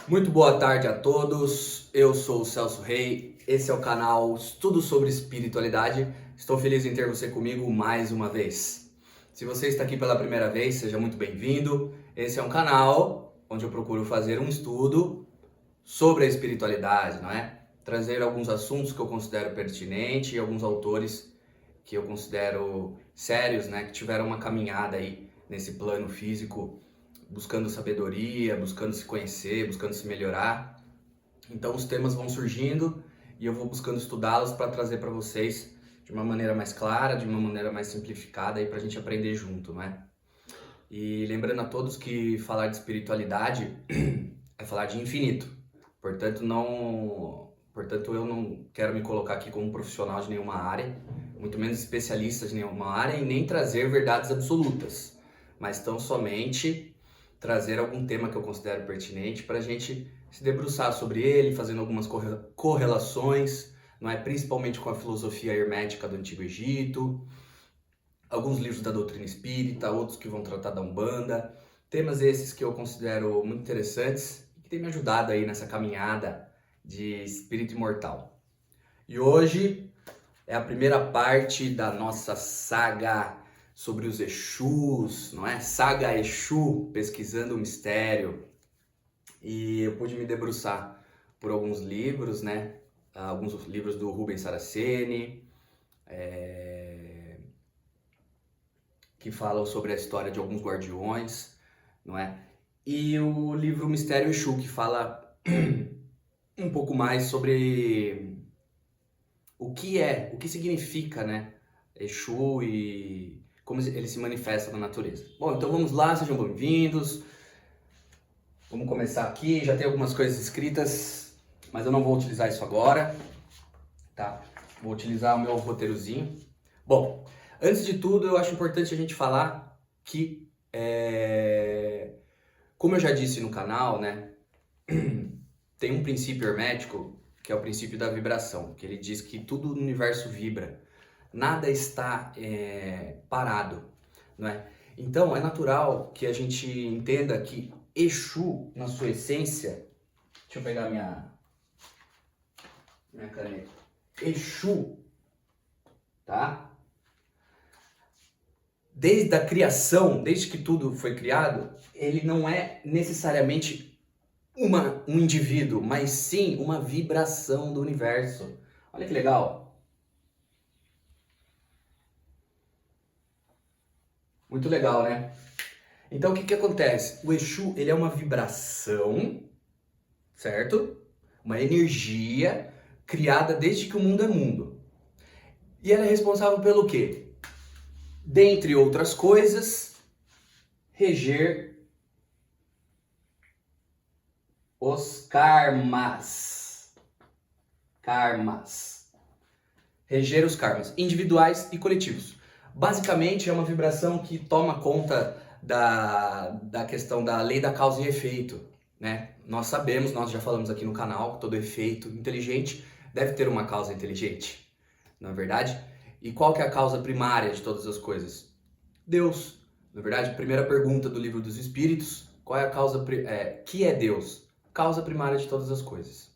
Muito boa tarde a todos, eu sou o Celso Rei, esse é o canal Estudo sobre Espiritualidade. Estou feliz em ter você comigo mais uma vez. Se você está aqui pela primeira vez, seja muito bem-vindo. Esse é um canal onde eu procuro fazer um estudo sobre a espiritualidade, não é? Trazer alguns assuntos que eu considero pertinentes e alguns autores que eu considero sérios, né? Que tiveram uma caminhada aí nesse plano físico, buscando sabedoria, buscando se conhecer, buscando se melhorar. Então os temas vão surgindo e eu vou buscando estudá-los para trazer para vocês de uma maneira mais clara, de uma maneira mais simplificada aí para a gente aprender junto, né? E lembrando a todos que falar de espiritualidade é falar de infinito. Portanto, eu não quero me colocar aqui como profissional de nenhuma área, muito menos especialista de nenhuma área e nem trazer verdades absolutas, mas tão somente trazer algum tema que eu considero pertinente para a gente se debruçar sobre ele, fazendo algumas correlações, não é? Principalmente com a filosofia hermética do Antigo Egito, alguns livros da doutrina espírita, outros que vão tratar da Umbanda, temas esses que eu considero muito interessantes e que têm me ajudado aí nessa caminhada de espírito imortal. E hoje é a primeira parte da nossa saga sobre os Exus, não é? Saga Exu, pesquisando o mistério. E eu pude me debruçar por alguns livros, né? Alguns livros do Rubens Saraceni, que falam sobre a história de alguns guardiões, não é? E o livro Mistério Exu, que fala um pouco mais sobre o que significa, né? Exu e como ele se manifesta na natureza. Bom, então vamos lá, sejam bem-vindos. Vamos começar aqui, já tem algumas coisas escritas, mas eu não vou utilizar isso agora, tá? Vou utilizar o meu roteirozinho. Bom, antes de tudo, eu acho importante a gente falar que, como eu já disse no canal, né? Tem um princípio hermético, que é o princípio da vibração, que ele diz que tudo no universo vibra, nada está parado, não é? Então, é natural que a gente entenda que Exu, na sua essência, deixa eu pegar minha caneta, Exu, tá? Desde a criação, desde que tudo foi criado, ele não é necessariamente um indivíduo, mas sim uma vibração do universo. Olha que legal. Muito legal, né? Então, o que acontece? O Exu, ele é uma vibração, certo? Uma energia criada desde que o mundo é mundo. E ela é responsável pelo quê? Dentre outras coisas, reger os karmas. Reger os karmas, individuais e coletivos. Basicamente, é uma vibração que toma conta da questão da lei da causa e efeito, né? Nós sabemos, nós já falamos aqui no canal, que todo efeito inteligente deve ter uma causa inteligente, não é verdade? E qual que é a causa primária de todas as coisas? Deus. Na verdade, primeira pergunta do Livro dos Espíritos, qual é a causa, que é Deus? Causa primária de todas as coisas.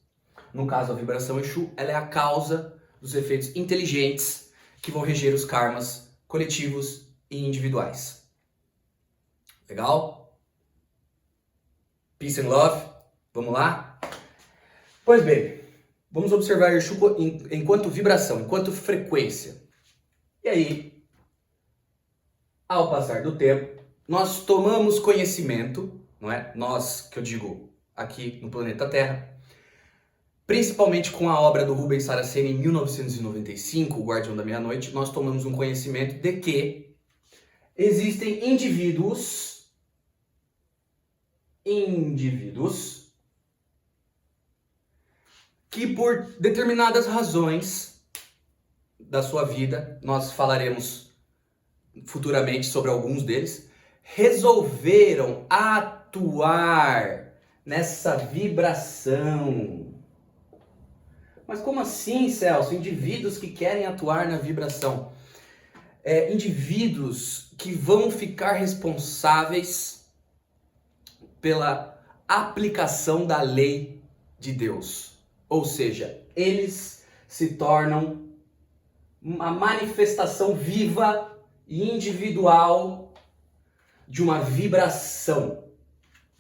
No caso, a vibração Exu, ela é a causa dos efeitos inteligentes que vão reger os karmas coletivos e individuais. Legal? Peace and love. Vamos lá? Pois bem, vamos observar Exu enquanto vibração, enquanto frequência. E aí, ao passar do tempo, nós tomamos conhecimento, não é? Nós, que eu digo aqui no planeta Terra, principalmente com a obra do Rubens Saraceni em 1995, O Guardião da Meia-Noite, nós tomamos um conhecimento de que existem indivíduos que por determinadas razões da sua vida, nós falaremos futuramente sobre alguns deles, resolveram atuar nessa vibração. Mas como assim, Celso? Indivíduos que querem atuar na vibração. Indivíduos que vão ficar responsáveis pela aplicação da lei de Deus. Ou seja, eles se tornam uma manifestação viva e individual de uma vibração.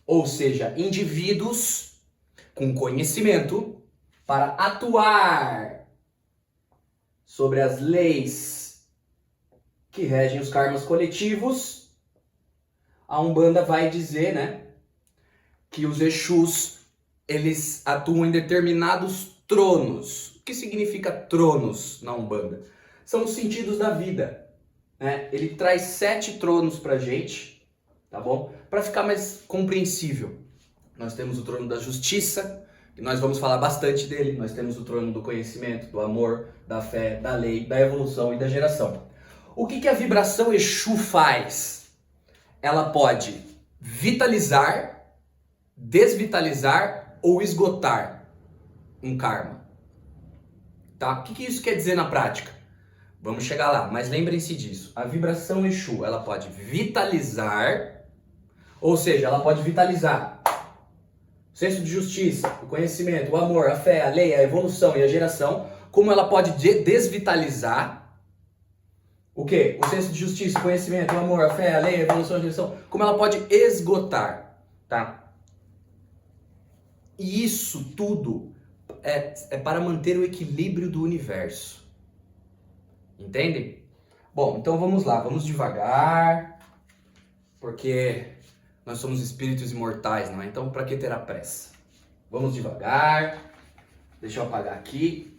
Ou seja, indivíduos com conhecimento para atuar sobre as leis que regem os karmas coletivos. A Umbanda vai dizer, né, que os Exus, eles atuam em determinados tronos. O que significa tronos na Umbanda? São os sentidos da vida, né? Ele traz 7 tronos pra gente, tá bom? Para ficar mais compreensível. Nós temos o trono da justiça, que nós vamos falar bastante dele. Nós temos o trono do conhecimento, do amor, da fé, da lei, da evolução e da geração. O que a vibração Exu faz? Ela pode vitalizar, desvitalizar ou esgotar um karma. Tá? O que isso quer dizer na prática? Vamos chegar lá, mas lembrem-se disso. A vibração Exu, ela pode vitalizar, ou seja, ela pode vitalizar o senso de justiça, o conhecimento, o amor, a fé, a lei, a evolução e a geração, como ela pode desvitalizar o quê? O senso de justiça, o conhecimento, o amor, a fé, a lei, a evolução e a geração, como ela pode esgotar, tá? E isso tudo é para manter o equilíbrio do universo. Entendem? Bom, então vamos lá, vamos devagar, porque nós somos espíritos imortais, não é? Então, para que ter a pressa? Vamos devagar. Deixa eu apagar aqui.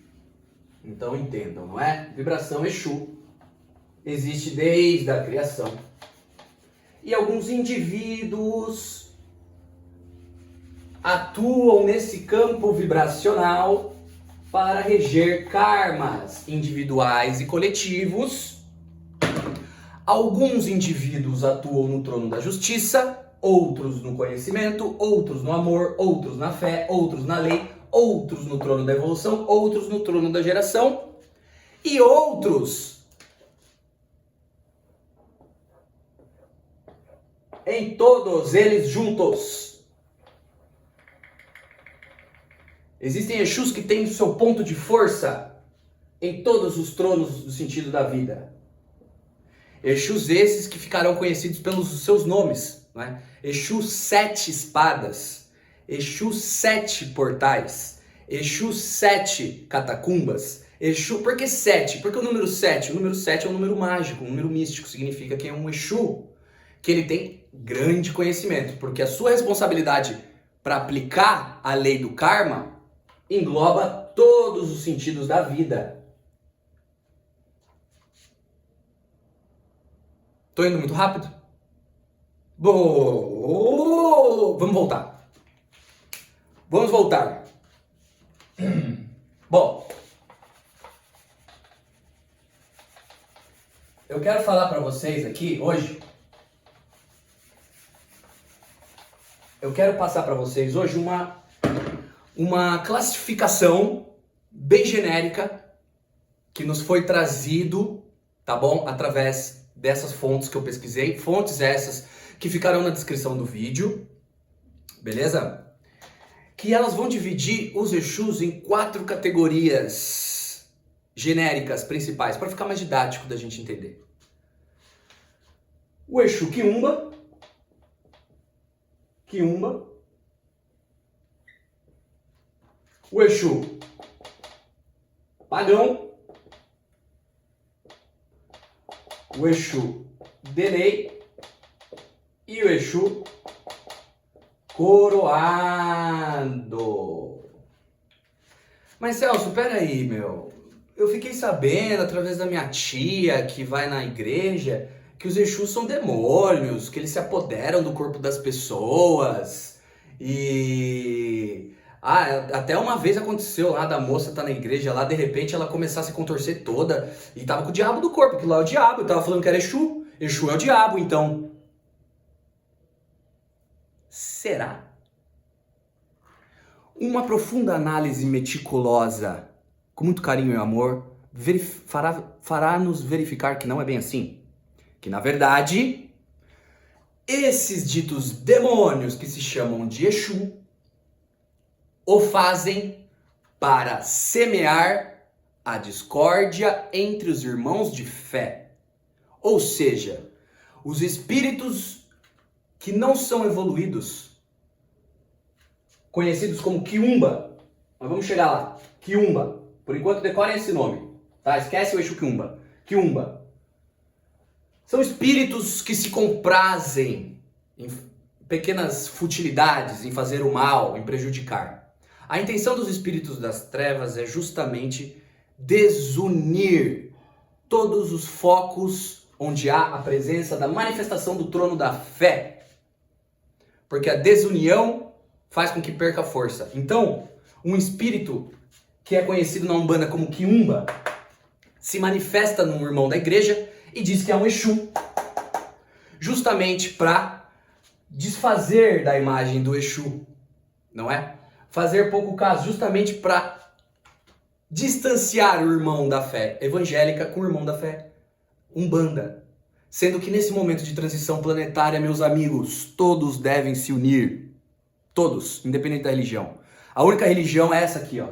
Então, entendam, não é? Vibração Exu existe desde a criação. E alguns indivíduos atuam nesse campo vibracional para reger karmas individuais e coletivos. Alguns indivíduos atuam no trono da justiça, outros no conhecimento, outros no amor, outros na fé, outros na lei, outros no trono da evolução, outros no trono da geração e outros em todos eles juntos. Existem Exus que têm o seu ponto de força em todos os tronos do sentido da vida. Exus esses que ficarão conhecidos pelos seus nomes, não é? Exu 7 espadas, Exu 7 portais, Exu 7 catacumbas, Exu... Por que 7? Porque o número 7 é um número mágico, um número místico, significa que é um Exu que ele tem grande conhecimento, porque a sua responsabilidade para aplicar a lei do karma engloba todos os sentidos da vida. Tô indo muito rápido? Vamos voltar. Vamos voltar. Bom, eu quero falar para vocês aqui hoje. Eu quero passar para vocês hoje uma classificação bem genérica que nos foi trazido, tá bom? Através dessas fontes que eu pesquisei, fontes essas que ficarão na descrição do vídeo, beleza? Que elas vão dividir os Exus em 4 categorias genéricas, principais, para ficar mais didático da gente entender. O Exu Quiumba, o Exu Pagão, o Exu Delei e o Exu Coroado. Mas Celso, peraí, meu. Eu fiquei sabendo através da minha tia que vai na igreja que os Exus são demônios, que eles se apoderam do corpo das pessoas. E até uma vez aconteceu lá da moça tá na igreja lá, de repente ela começar a se contorcer toda e tava com o diabo do corpo, que lá é o diabo, eu tava falando que era Exu. Exu é o diabo, então. Será? Uma profunda análise meticulosa, com muito carinho e amor, fará nos verificar que não é bem assim. Que na verdade, esses ditos demônios que se chamam de Exu o fazem para semear a discórdia entre os irmãos de fé. Ou seja, os espíritos que não são evoluídos, conhecidos como Quiumba, mas vamos chegar lá, Quiumba, por enquanto decorem esse nome, tá? Esquece o Exu Quiumba. Quiumba. São espíritos que se comprazem em pequenas futilidades, em fazer o mal, em prejudicar. A intenção dos espíritos das trevas é justamente desunir todos os focos onde há a presença da manifestação do trono da fé. Porque a desunião faz com que perca força. Então, um espírito que é conhecido na Umbanda como Quiumba se manifesta num irmão da igreja e diz que é um Exu, justamente para desfazer da imagem do Exu, não é? Fazer pouco caso, justamente para distanciar o irmão da fé evangélica com o irmão da fé Umbanda. Sendo que nesse momento de transição planetária, meus amigos, todos devem se unir. Todos, independente da religião. A única religião é essa aqui, ó.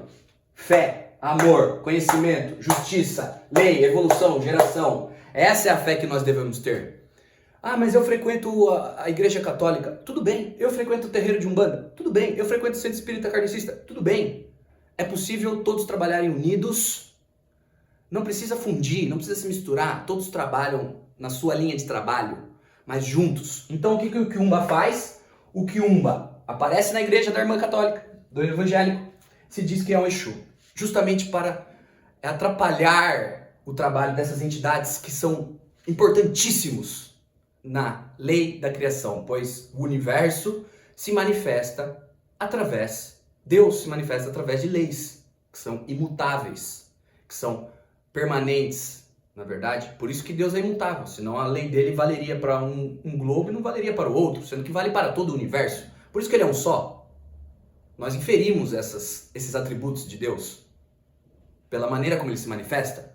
Fé, amor, conhecimento, justiça, lei, evolução, geração. Essa é a fé que nós devemos ter. Ah, mas eu frequento a igreja católica. Tudo bem. Eu frequento o terreiro de Umbanda. Tudo bem. Eu frequento o centro espírita kardecista. Tudo bem. É possível todos trabalharem unidos. Não precisa fundir, não precisa se misturar. Todos trabalham na sua linha de trabalho, mas juntos. Então o que o Quiumba faz? O Quiumba aparece na igreja da irmã católica, do evangélico. Se diz que é um Exu. Justamente para atrapalhar o trabalho dessas entidades que são importantíssimos na lei da criação, pois o universo se manifesta através, Deus se manifesta através de leis, que são imutáveis, que são permanentes, na verdade. Por isso que Deus é imutável, senão a lei dele valeria para um globo e não valeria para o outro, sendo que vale para todo o universo. Por isso que ele é um só. Nós inferimos esses atributos de Deus pela maneira como ele se manifesta.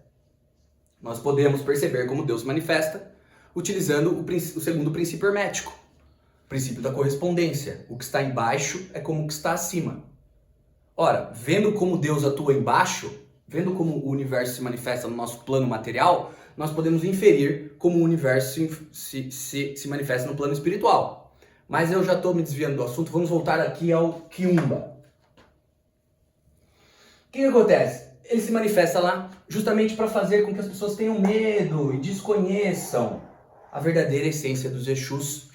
Nós podemos perceber como Deus se manifesta utilizando o segundo princípio hermético, o princípio da correspondência. O que está embaixo é como o que está acima. Ora, vendo como Deus atua embaixo, vendo como o universo se manifesta no nosso plano material, nós podemos inferir como o universo se manifesta no plano espiritual. Mas eu já estou me desviando do assunto, vamos voltar aqui ao Quiumba. O que acontece? Ele se manifesta lá justamente para fazer com que as pessoas tenham medo e desconheçam a verdadeira essência dos Exus.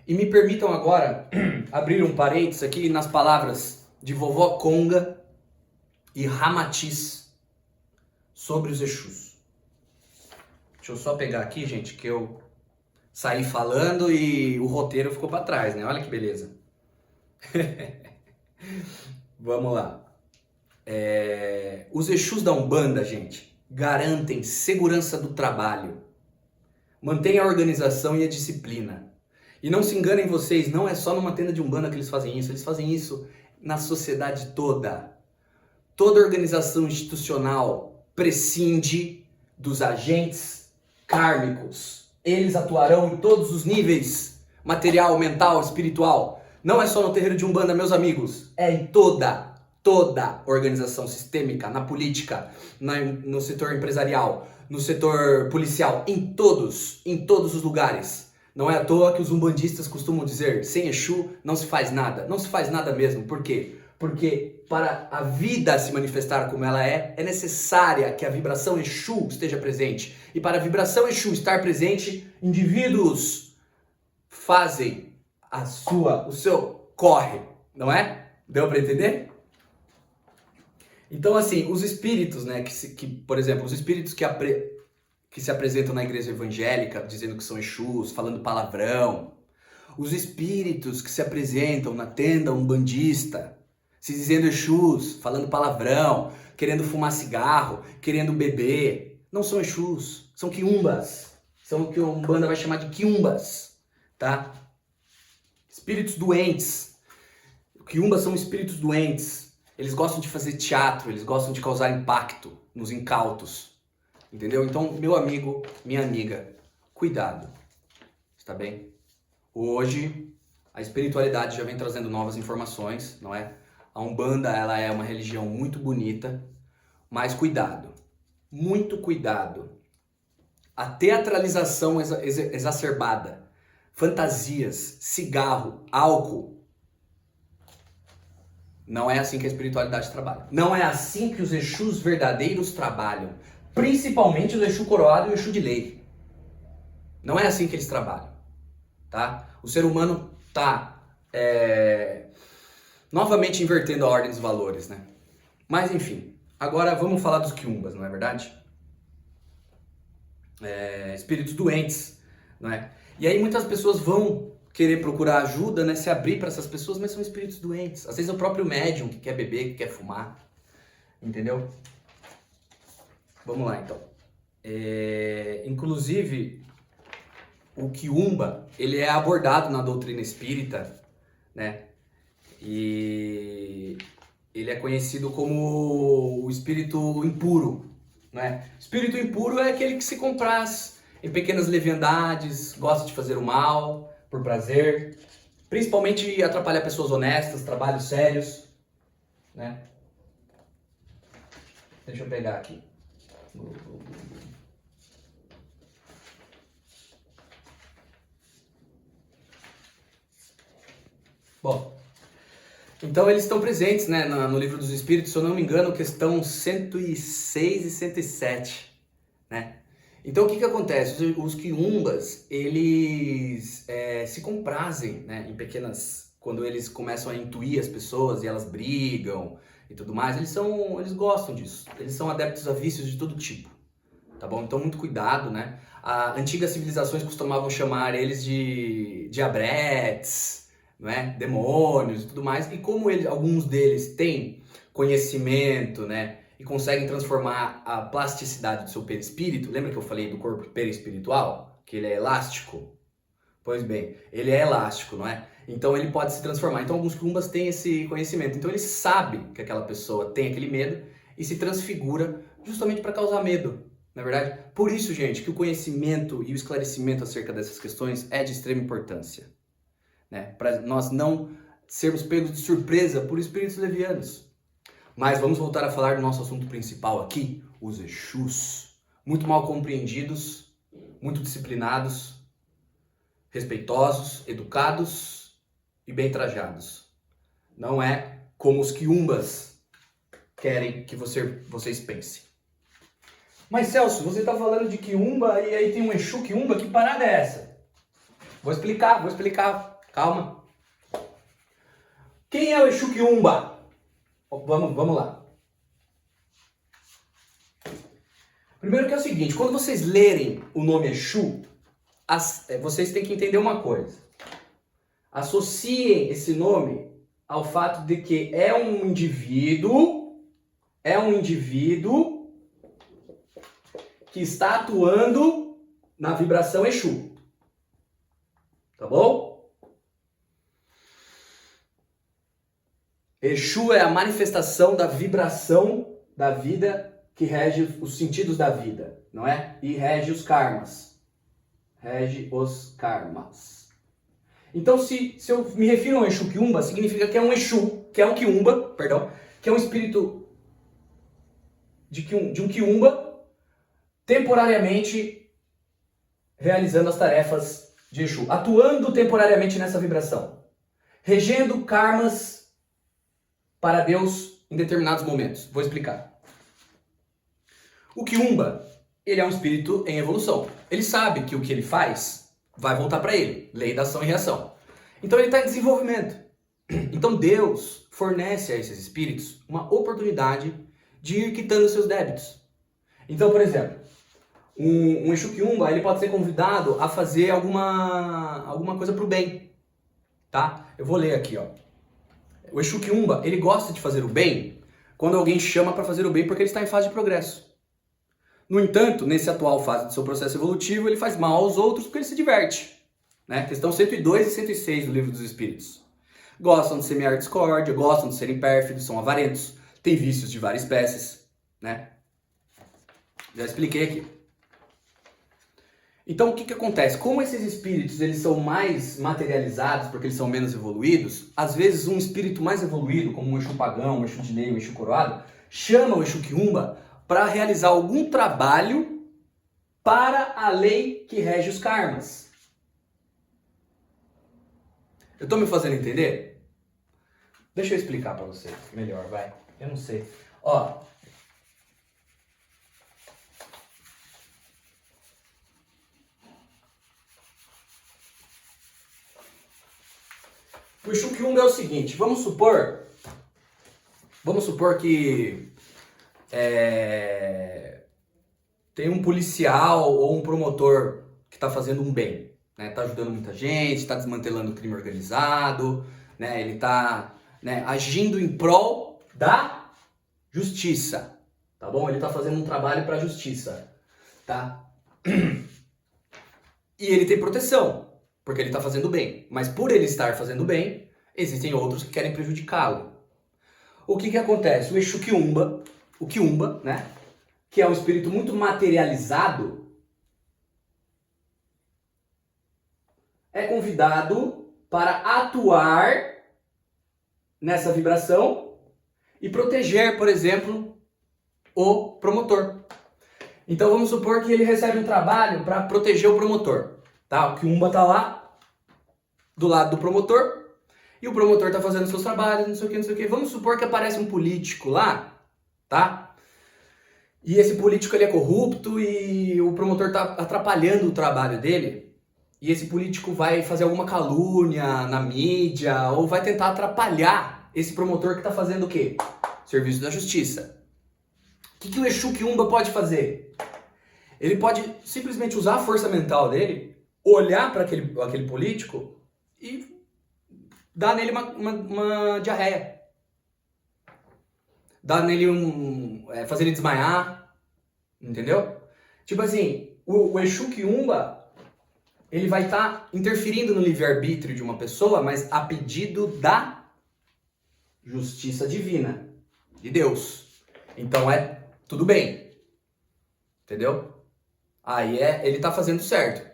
E me permitam agora abrir um parênteses aqui nas palavras de Vovó Conga e Ramatiz sobre os Exus. Deixa eu só pegar aqui, gente, que eu saí falando e o roteiro ficou para trás, né? Olha que beleza. Vamos lá. Os Exus da Umbanda, gente, garantem segurança do trabalho, mantêm a organização e a disciplina. E não se enganem vocês, não é só numa tenda de Umbanda que eles fazem isso na sociedade toda. Toda organização institucional prescinde dos agentes kármicos. Eles atuarão em todos os níveis, material, mental, espiritual. Não é só no terreiro de Umbanda, meus amigos, é em toda organização sistêmica, na política, no setor empresarial, no setor policial, em todos os lugares. Não é à toa que os umbandistas costumam dizer, sem Exu não se faz nada. Não se faz nada mesmo. Por quê? Porque para a vida se manifestar como ela é necessária que a vibração Exu esteja presente. E para a vibração Exu estar presente, indivíduos fazem o seu corre, não é? Deu para entender? Então, assim, os espíritos, né, por exemplo, os espíritos que se apresentam na igreja evangélica, dizendo que são Exus, falando palavrão, os espíritos que se apresentam na tenda umbandista, se dizendo Exus, falando palavrão, querendo fumar cigarro, querendo beber, não são Exus, são Quiumbas, são o que a Umbanda vai chamar de Quiumbas, tá? Espíritos doentes. Quiumbas são espíritos doentes. Eles gostam de fazer teatro, eles gostam de causar impacto nos incautos. Entendeu? Então, meu amigo, minha amiga, cuidado. Está bem? Hoje, a espiritualidade já vem trazendo novas informações, não é? A Umbanda, ela é uma religião muito bonita, mas cuidado, muito cuidado. A teatralização exacerbada, fantasias, cigarro, álcool, não é assim que a espiritualidade trabalha. Não é assim que os Exus verdadeiros trabalham, principalmente os Exu coroado e o Exu de lei. Não é assim que eles trabalham, tá? O ser humano tá novamente invertendo a ordem dos valores, né? Mas enfim, agora vamos falar dos quiumbas, não é verdade? Espíritos doentes, não é? E aí muitas pessoas vão querer procurar ajuda, né? Se abrir para essas pessoas, mas são espíritos doentes. Às vezes é o próprio médium que quer beber, que quer fumar, entendeu? Vamos lá então. Inclusive, o quiumba, ele é abordado na doutrina espírita, né? E ele é conhecido como o espírito impuro, né? Espírito impuro é aquele que se compraz em pequenas leviandades, gosta de fazer o mal por prazer, principalmente atrapalha pessoas honestas, trabalhos sérios, né? Deixa eu pegar aqui. Bom, então eles estão presentes, né, no Livro dos Espíritos, se eu não me engano, questão 106 e 107, né? Então o que acontece? Os quiumbas, eles se comprazem, né, em pequenas... Quando eles começam a intuir as pessoas e elas brigam e tudo mais, eles gostam disso. Eles são adeptos a vícios de todo tipo, tá bom? Então muito cuidado, né? Antigas civilizações costumavam chamar eles de diabretes, não é? Demônios e tudo mais. E como alguns deles têm conhecimento, né? E conseguem transformar a plasticidade do seu perispírito. Lembra que eu falei do corpo perispiritual? Que ele é elástico? Pois bem, ele é elástico, não é? Então ele pode se transformar. Então alguns quiumbas têm esse conhecimento. Então ele sabe que aquela pessoa tem aquele medo e se transfigura justamente para causar medo, não é verdade? Por isso, gente, que o conhecimento e o esclarecimento acerca dessas questões é de extrema importância, né? Para nós não sermos pegos de surpresa por espíritos levianos. Mas vamos voltar a falar do nosso assunto principal aqui, os Exus. Muito mal compreendidos, muito disciplinados, respeitosos, educados e bem trajados. Não é como os quiumbas querem que vocês pensem. Mas Celso, você está falando de quiumba e aí tem um Exu quiumba, que parada é essa? Vou explicar. Calma. Quem é o Exu quiumba? Vamos lá. Primeiro que é o seguinte, quando vocês lerem o nome Exu, vocês têm que entender uma coisa. Associem esse nome ao fato de que é um indivíduo que está atuando na vibração Exu. Tá bom? Exu é a manifestação da vibração da vida que rege os sentidos da vida, não é? E rege os karmas. Então, se eu me refiro a um Exu quiumba, significa que é um Exu, que é um quiumba, perdão, que é um espírito de um quiumba, temporariamente realizando as tarefas de Exu, atuando temporariamente nessa vibração, regendo karmas para Deus em determinados momentos. Vou explicar. O quiumba, ele é um espírito em evolução. Ele sabe que o que ele faz vai voltar para ele. Lei da ação e reação. Então ele está em desenvolvimento. Então Deus fornece a esses espíritos uma oportunidade de ir quitando seus débitos. Então, por exemplo, um Exu quiumba, ele pode ser convidado a fazer alguma coisa para o bem. Tá? Eu vou ler aqui, ó. O Exu quiumba, ele gosta de fazer o bem quando alguém chama para fazer o bem porque ele está em fase de progresso. No entanto, nesse atual fase do seu processo evolutivo, ele faz mal aos outros porque ele se diverte. Né? Questão 102 e 106 do Livro dos Espíritos. Gostam de semear discórdia, gostam de serem pérfidos, são avarentos, têm vícios de várias espécies. Né? Já expliquei aqui. Então, o que acontece? Como esses espíritos eles são mais materializados, porque eles são menos evoluídos, às vezes um espírito mais evoluído, como um Exu pagão, um Exu de lei, um Exu coroado, chama o Exu Quiumba para realizar algum trabalho para a lei que rege os karmas. Eu estou me fazendo entender? Deixa eu explicar para vocês melhor, vai. Eu não sei. Ó, o Exu Quiumba é o seguinte, vamos supor que tem um policial ou um promotor que está fazendo um bem, né? Está ajudando muita gente, está desmantelando o crime organizado, né? Ele está, né, agindo em prol da justiça, tá bom? Ele está fazendo um trabalho para a justiça, tá? E ele tem proteção, porque ele está fazendo bem. Mas por ele estar fazendo bem, existem outros que querem prejudicá-lo. O que acontece? O Exu Quiumba, o Quiumba, né? Que é um espírito muito materializado, é convidado para atuar nessa vibração e proteger, por exemplo, o promotor. Então vamos supor que ele recebe um trabalho para proteger o promotor, tá? O Quiumba tá lá do lado do promotor e o promotor tá fazendo seus trabalhos, não sei o que, não sei o que. Vamos supor que aparece um político lá, tá? E esse político ele é corrupto e o promotor tá atrapalhando o trabalho dele. E esse político vai fazer alguma calúnia na mídia ou vai tentar atrapalhar esse promotor que tá fazendo o quê? Serviço da justiça. O que o Exu Quiumba pode fazer? Ele pode simplesmente usar a força mental dele, olhar para aquele político e dar nele uma diarreia. Dar nele fazer ele desmaiar, entendeu? Tipo assim, o Exu Quiumba, ele vai estar interferindo no livre-arbítrio de uma pessoa, mas a pedido da justiça divina, de Deus. Então tudo bem, entendeu? Aí ele tá fazendo certo.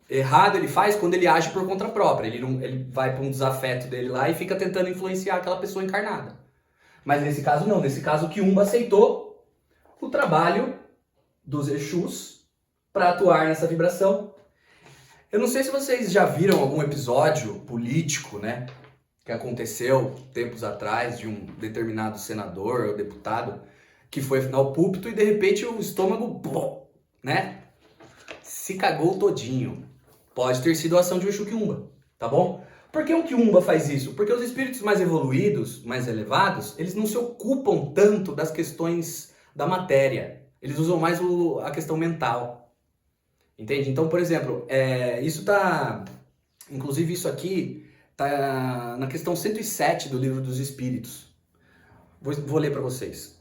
Errado ele faz quando ele age por conta própria. Ele vai para um desafeto dele lá e fica tentando influenciar aquela pessoa encarnada. Mas nesse caso não. Nesse caso o Quiumba aceitou o trabalho dos Exus para atuar nessa vibração. Eu não sei se vocês já viram algum episódio político, né? Que aconteceu tempos atrás de um determinado senador ou deputado que foi ao púlpito e de repente o estômago, né? Se cagou todinho. Pode ter sido a ação de um Exu Quiumba, tá bom? Por que o Quiumba faz isso? Porque os espíritos mais evoluídos, mais elevados, eles não se ocupam tanto das questões da matéria. Eles usam mais a questão mental. Entende? Então, por exemplo, inclusive isso aqui tá na questão 107 do Livro dos Espíritos. Vou ler para vocês.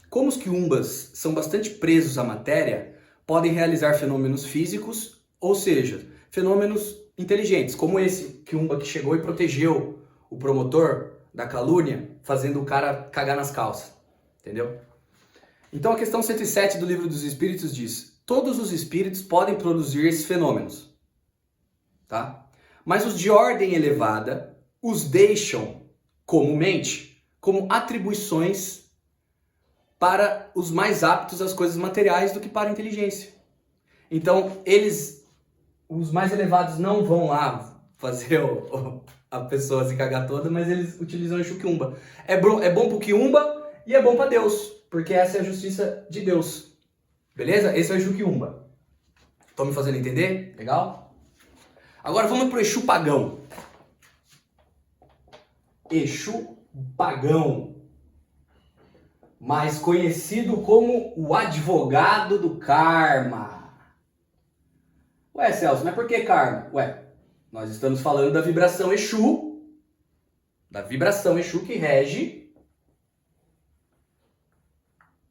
Como os Quiumbas são bastante presos à matéria, podem realizar fenômenos físicos, ou seja, fenômenos inteligentes, como esse Quiumba que chegou e protegeu o promotor da calúnia, fazendo o cara cagar nas calças, entendeu? Então a questão 107 do Livro dos Espíritos diz: todos os espíritos podem produzir esses fenômenos, tá? Mas os de ordem elevada os deixam comumente como atribuições para os mais aptos às coisas materiais do que para a inteligência. Então, os mais elevados não vão lá fazer a pessoa se cagar toda, mas eles utilizam o Exu Quiumba. É bom pro Quiumba e é bom para Deus, porque essa é a justiça de Deus. Beleza? Esse é o Exu Quiumba. Estão me fazendo entender? Legal? Agora vamos pro Exu Pagão. Exu Pagão, mais conhecido como o advogado do karma. Ué, Celso, mas por que karma? Ué, nós estamos falando da vibração Exu que rege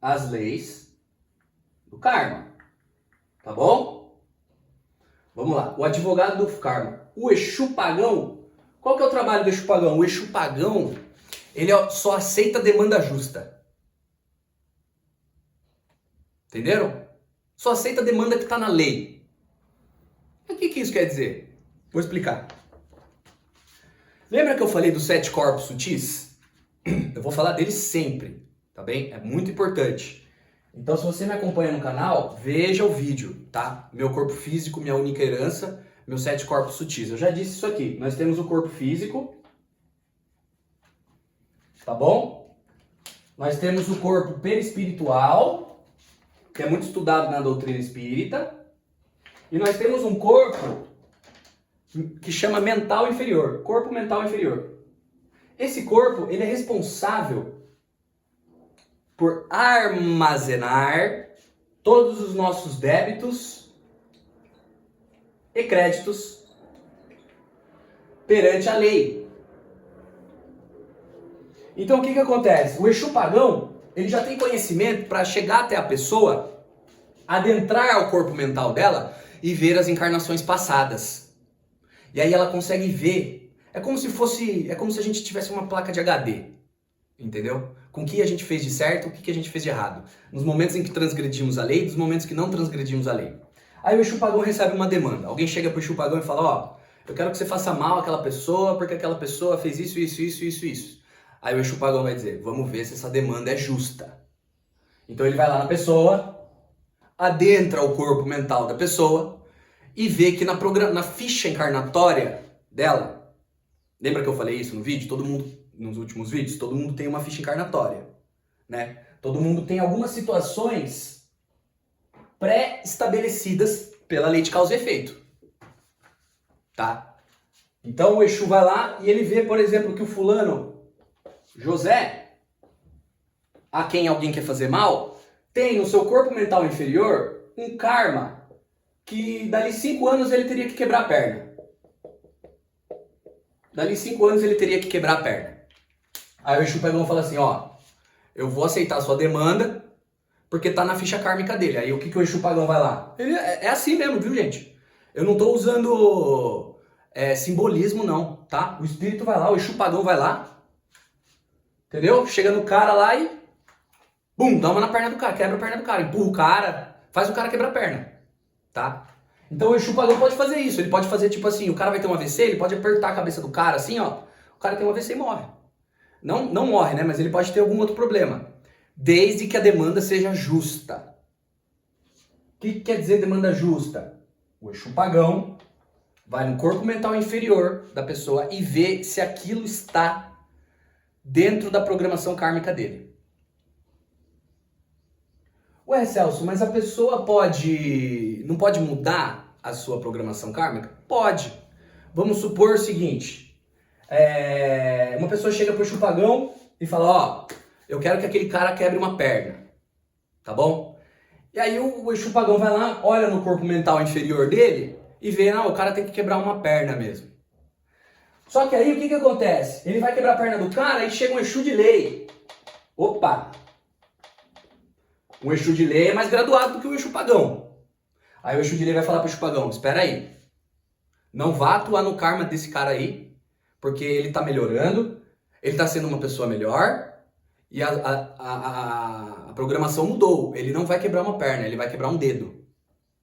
as leis do karma. Tá bom? Vamos lá, o advogado do karma. O Exu Pagão, qual que é o trabalho do Exu Pagão? O Exu Pagão, ele só aceita demanda justa. Entenderam? Só aceita a demanda que está na lei. O que isso quer dizer? Vou explicar. Lembra que eu falei dos 7 corpos sutis? Eu vou falar deles sempre, tá bem? É muito importante. Então, se você me acompanha no canal, veja o vídeo, tá? Meu corpo físico, minha única herança, meus 7 corpos sutis. Eu já disse isso aqui. Nós temos o corpo físico, tá bom? Nós temos o corpo perispiritual, que é muito estudado na doutrina espírita. E nós temos um corpo que chama mental inferior, corpo mental inferior. Esse corpo, ele é responsável por armazenar todos os nossos débitos e créditos perante a lei. Então o que acontece? O Exu pagão, ele já tem conhecimento para chegar até a pessoa, adentrar ao corpo mental dela e ver as encarnações passadas. E aí ela consegue ver. É como se a gente tivesse uma placa de HD, entendeu? Com o que a gente fez de certo, o que a gente fez de errado. Nos momentos em que transgredimos a lei, dos momentos que não transgredimos a lei. Aí o Exu pagão recebe uma demanda. Alguém chega pro Exu pagão e fala, ó, eu quero que você faça mal àquela pessoa, porque aquela pessoa fez isso. Aí o Exu pagão vai dizer, vamos ver se essa demanda é justa. Então ele vai lá na pessoa, adentra o corpo mental da pessoa e vê que na ficha encarnatória dela, lembra que eu falei isso no vídeo? Todo mundo, nos últimos vídeos, todo mundo tem uma ficha encarnatória, né? Todo mundo tem algumas situações pré-estabelecidas pela lei de causa e efeito, tá? Então o Exu vai lá e ele vê, por exemplo, que o fulano, José, a quem alguém quer fazer mal, tem no seu corpo mental inferior um karma que dali 5 anos ele teria que quebrar a perna. Dali 5 anos ele teria que quebrar a perna. Aí o Exu pegou e fala assim, ó, eu vou aceitar a sua demanda, porque tá na ficha kármica dele. Aí o que o Exu pagão vai lá? Ele é assim mesmo, viu, gente? Eu não tô usando simbolismo, não, tá? O espírito vai lá, o Exu pagão vai lá, entendeu? Chega no cara lá e, bum, dá uma na perna do cara, quebra a perna do cara, empurra o cara, faz o cara quebrar a perna, tá? Então o Exu pagão pode fazer isso, ele pode fazer tipo assim, o cara vai ter um AVC, ele pode apertar a cabeça do cara assim, ó, o cara tem um AVC e morre. Não morre, né? Mas ele pode ter algum outro problema. Desde que a demanda seja justa. O que quer dizer demanda justa? O Exu pagão vai no corpo mental inferior da pessoa e vê se aquilo está dentro da programação kármica dele. Ué, Celso, mas a pessoa não pode mudar a sua programação kármica? Pode. Vamos supor o seguinte. Uma pessoa chega pro Exu pagão e fala, ó, eu quero que aquele cara quebre uma perna, tá bom? E aí o Exu pagão vai lá, olha no corpo mental inferior dele e vê, não, o cara tem que quebrar uma perna mesmo. Só que aí o que acontece? Ele vai quebrar a perna do cara e chega um Exu de lei. Opa! O Exu de lei é mais graduado do que o Exu pagão. Aí o Exu de lei vai falar pro Exu pagão, espera aí, não vá atuar no karma desse cara aí, porque ele tá melhorando, ele tá sendo uma pessoa melhor e a programação mudou. Ele não vai quebrar uma perna, ele vai quebrar um dedo.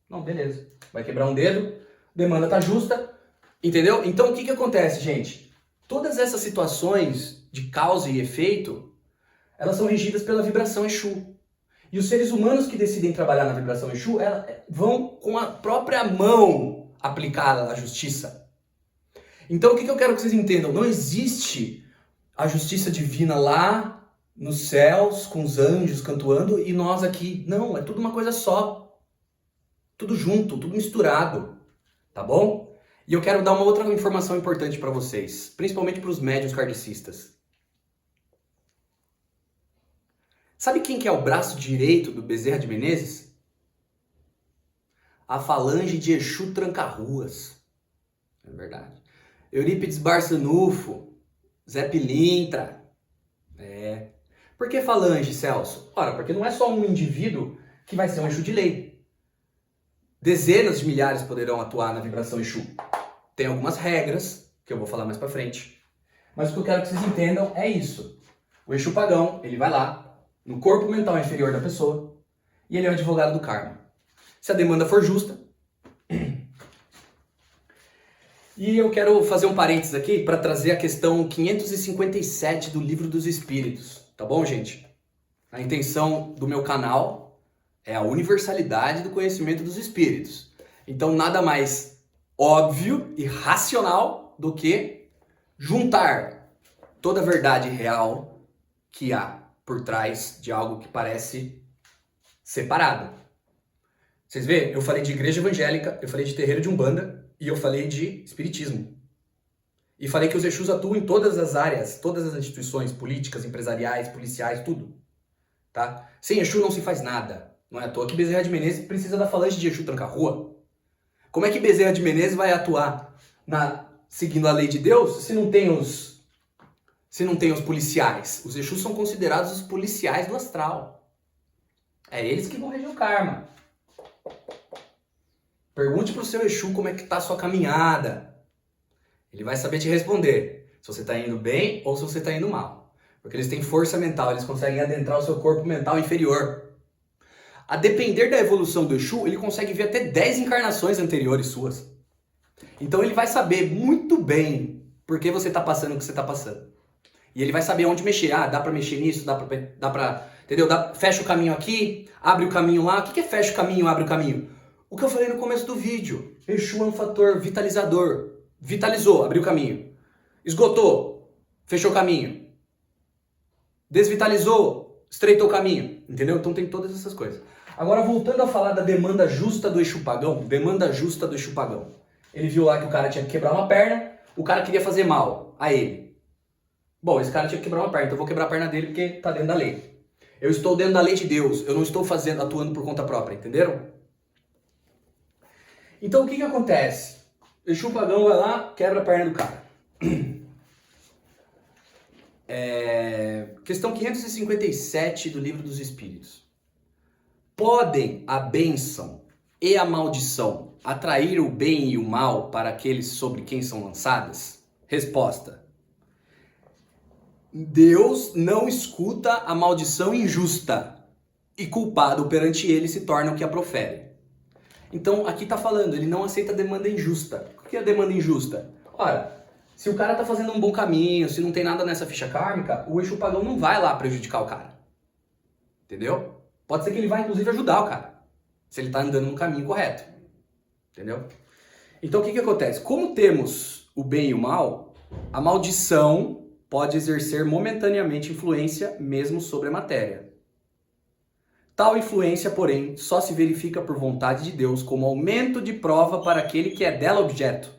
Não, beleza. Vai quebrar um dedo, demanda tá justa, entendeu? Então o que acontece, gente? Todas essas situações de causa e efeito, elas são regidas pela vibração Exu. E os seres humanos que decidem trabalhar na vibração Exu, vão com a própria mão aplicar a justiça. Então o que eu quero que vocês entendam? Não existe a justiça divina lá nos céus, com os anjos cantuando, e nós aqui. Não, é tudo uma coisa só. Tudo junto, tudo misturado. Tá bom? E eu quero dar uma outra informação importante para vocês, principalmente para os médiuns kardecistas. Sabe quem que é o braço direito do Bezerra de Menezes? A falange de Exu Tranca-Ruas. É verdade. Eurípides Barçanufo, Zé Pilintra. Por que falange, Celso? Ora, porque não é só um indivíduo que vai ser um Exu de lei. Dezenas de milhares poderão atuar na vibração Exu. Tem algumas regras, que eu vou falar mais pra frente. Mas o que eu quero que vocês entendam é isso. O Exu pagão, ele vai lá, no corpo mental inferior da pessoa, e ele é o advogado do karma. Se a demanda for justa, E eu quero fazer um parênteses aqui para trazer a questão 557 do Livro dos Espíritos, tá bom, gente? A intenção do meu canal é a universalidade do conhecimento dos espíritos. Então, nada mais óbvio e racional do que juntar toda a verdade real que há por trás de algo que parece separado. Vocês veem? Eu falei de igreja evangélica, eu falei de terreiro de Umbanda e eu falei de espiritismo. E falei que os Exus atuam em todas as áreas, todas as instituições políticas, empresariais, policiais, tudo. Tá? Sem Exu não se faz nada. Não é à toa que Bezerra de Menezes precisa da falange de Exu tranca-rua. Como é que Bezerra de Menezes vai atuar seguindo a lei de Deus se não tem os policiais? Os Exus são considerados os policiais do astral. É eles que vão reger o karma. Pergunte pro seu Exu como é que tá a sua caminhada. Ele vai saber te responder se você tá indo bem ou se você tá indo mal. Porque eles têm força mental, eles conseguem adentrar o seu corpo mental inferior. A depender da evolução do Exu, ele consegue ver até 10 encarnações anteriores suas. Então ele vai saber muito bem por que você tá passando o que você tá passando. E ele vai saber onde mexer. Ah, dá pra mexer nisso, dá pra entendeu? Fecha o caminho aqui, abre o caminho lá. O que é fecha o caminho, abre o caminho? O que eu falei no começo do vídeo. Exu é um fator vitalizador. Vitalizou, abriu o caminho. Esgotou, fechou o caminho. Desvitalizou, estreitou o caminho. Entendeu? Então tem todas essas coisas. Agora, voltando a falar da demanda justa do Exu Pagão. Demanda justa do Exu Pagão. Ele viu lá que o cara tinha que quebrar uma perna. O cara queria fazer mal a ele. Bom, esse cara tinha que quebrar uma perna. Então eu vou quebrar a perna dele porque tá dentro da lei. Eu estou dentro da lei de Deus. Eu não estou atuando por conta própria. Entenderam? Então o que acontece? Exu Pagão vai lá, quebra a perna do cara. Questão 557 do Livro dos Espíritos. Podem a bênção e a maldição atrair o bem e o mal para aqueles sobre quem são lançadas? Resposta. Deus não escuta a maldição injusta e culpado perante ele se torna o que a profere. Então, aqui tá falando, ele não aceita a demanda injusta. O que é a demanda injusta? Ora, se o cara tá fazendo um bom caminho, se não tem nada nessa ficha kármica, o Exu Pagão não vai lá prejudicar o cara. Entendeu? Pode ser que ele vá, inclusive, ajudar o cara. Se ele tá andando no caminho correto. Entendeu? Então, o que acontece? Como temos o bem e o mal, a maldição pode exercer momentaneamente influência mesmo sobre a matéria. Tal influência, porém, só se verifica por vontade de Deus como aumento de prova para aquele que é dela objeto.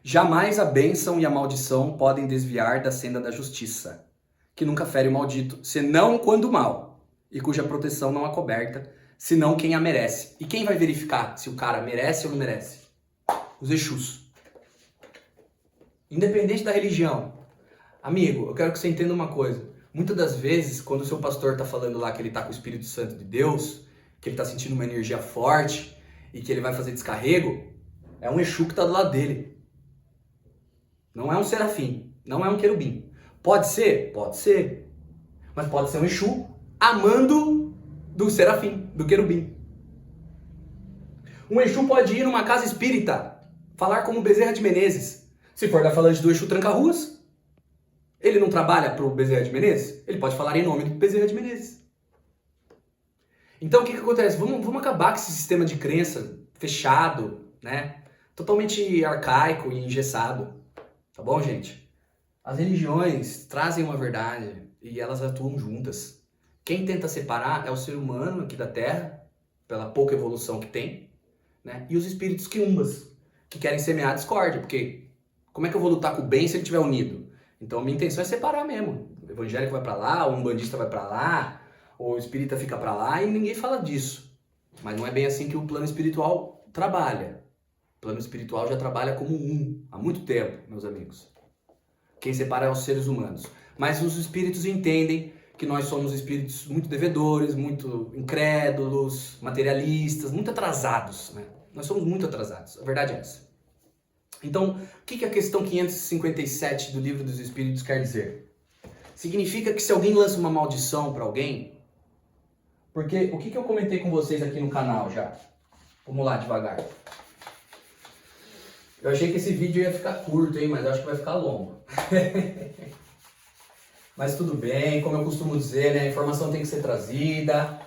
Jamais a bênção e a maldição podem desviar da senda da justiça, que nunca fere o maldito, senão quando mal, e cuja proteção não é coberta, senão quem a merece. E quem vai verificar se o cara merece ou não merece? Os Exus. Independente da religião. Amigo, eu quero que você entenda uma coisa. Muitas das vezes, quando o seu pastor está falando lá que ele está com o Espírito Santo de Deus, que ele está sentindo uma energia forte e que ele vai fazer descarrego, é um Exu que está do lado dele. Não é um serafim, não é um querubim. Pode ser? Pode ser. Mas pode ser um Exu amando do serafim, do querubim. Um Exu pode ir numa casa espírita, falar como Bezerra de Menezes. Se for da falange do Exu Tranca-Ruas, ele não trabalha para o Bezerra de Menezes? Ele pode falar em nome do Bezerra de Menezes. Então o que acontece? Vamos acabar com esse sistema de crença fechado, né? Totalmente arcaico e engessado. Tá bom, gente? As religiões trazem uma verdade e elas atuam juntas. Quem tenta separar é o ser humano aqui da Terra, pela pouca evolução que tem, né? E os espíritos quiumbas, que querem semear a discórdia, porque como é que eu vou lutar com o bem se ele estiver unido? Então a minha intenção é separar mesmo. O evangélico vai pra lá, o umbandista vai pra lá, o espírita fica pra lá e ninguém fala disso. Mas não é bem assim que o plano espiritual trabalha. O plano espiritual já trabalha como um, há muito tempo, meus amigos. Quem separa é os seres humanos. Mas os espíritos entendem que nós somos espíritos muito devedores, muito incrédulos, materialistas, muito atrasados, né? Nós somos muito atrasados, a verdade é essa. Então, o que a questão 557 do Livro dos Espíritos quer dizer? Significa que se alguém lança uma maldição para alguém, porque o que eu comentei com vocês aqui no canal já? Vamos lá devagar. Eu achei que esse vídeo ia ficar curto, hein? Mas eu acho que vai ficar longo. Mas tudo bem, como eu costumo dizer, né? A informação tem que ser trazida.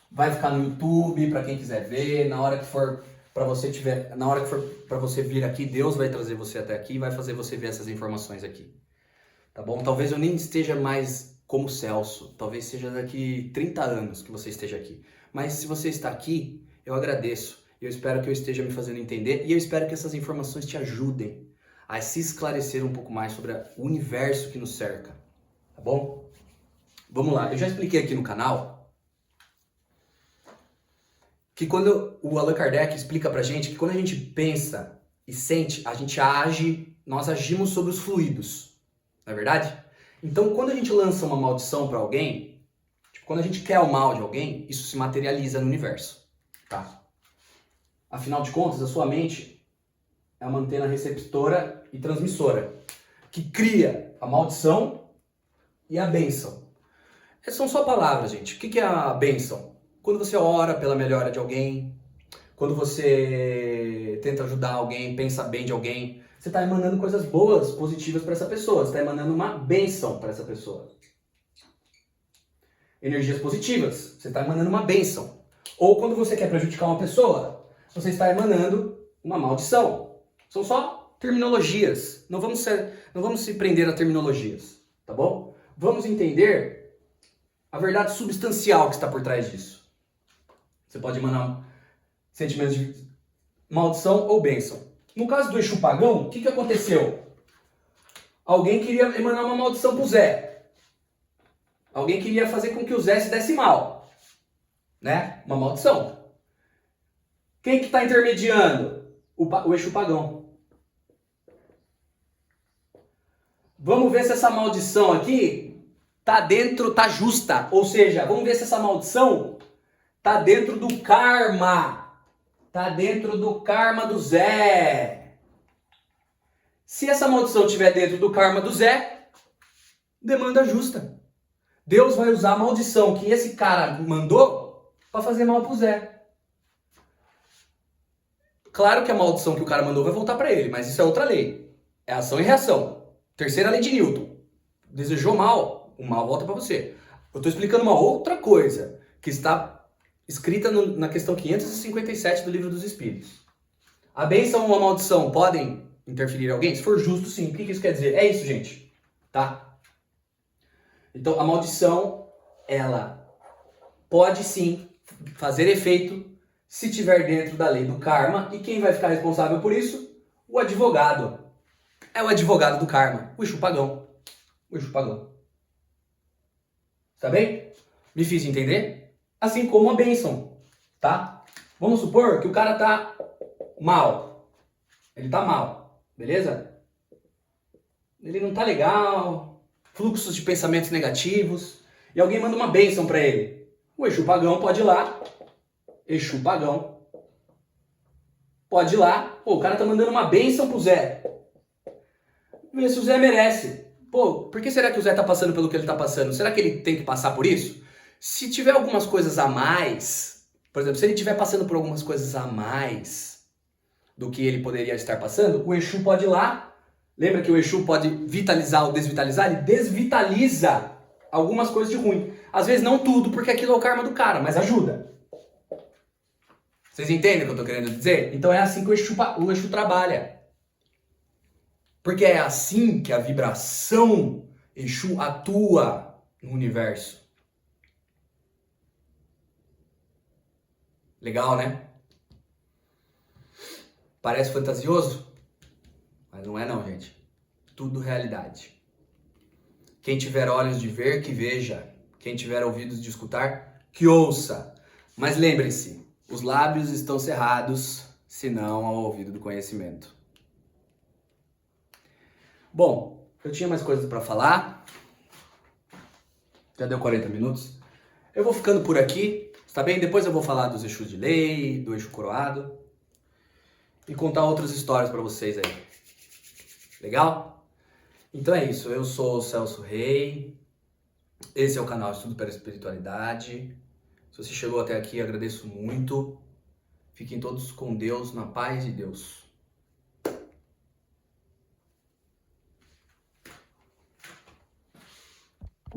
Vai ficar no YouTube para quem quiser ver. Na hora que for para você vir aqui, Deus vai trazer você até aqui e vai fazer você ver essas informações aqui. Tá bom? Talvez eu nem esteja mais como Celso. Talvez seja daqui 30 anos que você esteja aqui. Mas se você está aqui, eu agradeço. Eu espero que eu esteja me fazendo entender e eu espero que essas informações te ajudem a se esclarecer um pouco mais sobre o universo que nos cerca, tá bom? Vamos lá, eu já expliquei aqui no canal que quando o Allan Kardec explica pra gente que quando a gente pensa e sente, a gente age, nós agimos sobre os fluidos, não é verdade? Então quando a gente lança uma maldição pra alguém, tipo, quando a gente quer o mal de alguém, isso se materializa no universo, tá? Afinal de contas, a sua mente é uma antena receptora e transmissora, que cria a maldição e a bênção. Essas são só palavras, gente. O que é a bênção? Quando você ora pela melhora de alguém, quando você tenta ajudar alguém, pensa bem de alguém, você está emanando coisas boas, positivas para essa pessoa, você está emanando uma bênção para essa pessoa. Energias positivas, você está emanando uma bênção. Ou quando você quer prejudicar uma pessoa, você está emanando uma maldição. São só terminologias. Não vamos se prender a terminologias, tá bom? Vamos entender a verdade substancial que está por trás disso. Você pode emanar sentimentos de maldição ou bênção. No caso do Exu pagão, o que aconteceu? Alguém queria emanar uma maldição pro Zé. Alguém queria fazer com que o Zé se desse mal, né? Uma maldição. Quem que está intermediando? O Exu pagão. Vamos ver se essa maldição aqui tá justa. Ou seja, vamos ver se essa maldição tá dentro do karma. Tá dentro do karma do Zé. Se essa maldição estiver dentro do karma do Zé, demanda justa. Deus vai usar a maldição que esse cara mandou para fazer mal pro Zé. Claro que a maldição que o cara mandou vai voltar para ele, mas isso é outra lei. É ação e reação. Terceira lei de Newton. Desejou mal, o mal volta para você. Eu estou explicando uma outra coisa que está escrita na questão 557 do Livro dos Espíritos. A bênção ou a maldição podem interferir em alguém? Se for justo, sim. O que isso quer dizer? É isso, gente. Tá? Então, a maldição, ela pode sim fazer efeito se tiver dentro da lei do karma. E quem vai ficar responsável por isso? O advogado. É o advogado do karma. O Exu pagão. O Exu pagão. Tá bem? Me fiz entender? Assim como a bênção. Tá? Vamos supor que o cara tá mal. Ele tá mal. Beleza? Ele não tá legal. Fluxos de pensamentos negativos. E alguém manda uma bênção pra ele. O Exu pagão pode ir lá. Exu pagão. Pode ir lá. Pô, o cara tá mandando uma bênção pro Zé. Vê se o Zé merece. Pô, por que será que o Zé tá passando pelo que ele tá passando? Será que ele tem que passar por isso? Se tiver algumas coisas a mais, por exemplo, se ele estiver passando por algumas coisas a mais do que ele poderia estar passando, o Exu pode ir lá. Lembra que o Exu pode vitalizar ou desvitalizar? Ele desvitaliza algumas coisas de ruim. Às vezes não tudo, porque aquilo é o karma do cara, mas ajuda. Vocês entendem o que eu tô querendo dizer? Então é assim que o Exu trabalha. Porque é assim que a vibração Exu atua no universo. Legal, né? Parece fantasioso? Mas não é não, gente. Tudo realidade. Quem tiver olhos de ver, que veja. Quem tiver ouvidos de escutar, que ouça. Mas lembre-se, os lábios estão cerrados, senão ao ouvido do conhecimento. Bom, eu tinha mais coisas para falar. Já deu 40 minutos. Eu vou ficando por aqui, tá bem? Depois eu vou falar dos Exus de lei, do Exu coroado. E contar outras histórias para vocês aí. Legal? Então é isso. Eu sou o Celso Rei. Esse é o canal Estudo para a Espiritualidade. Se você chegou até aqui, agradeço muito. Fiquem todos com Deus, na paz de Deus.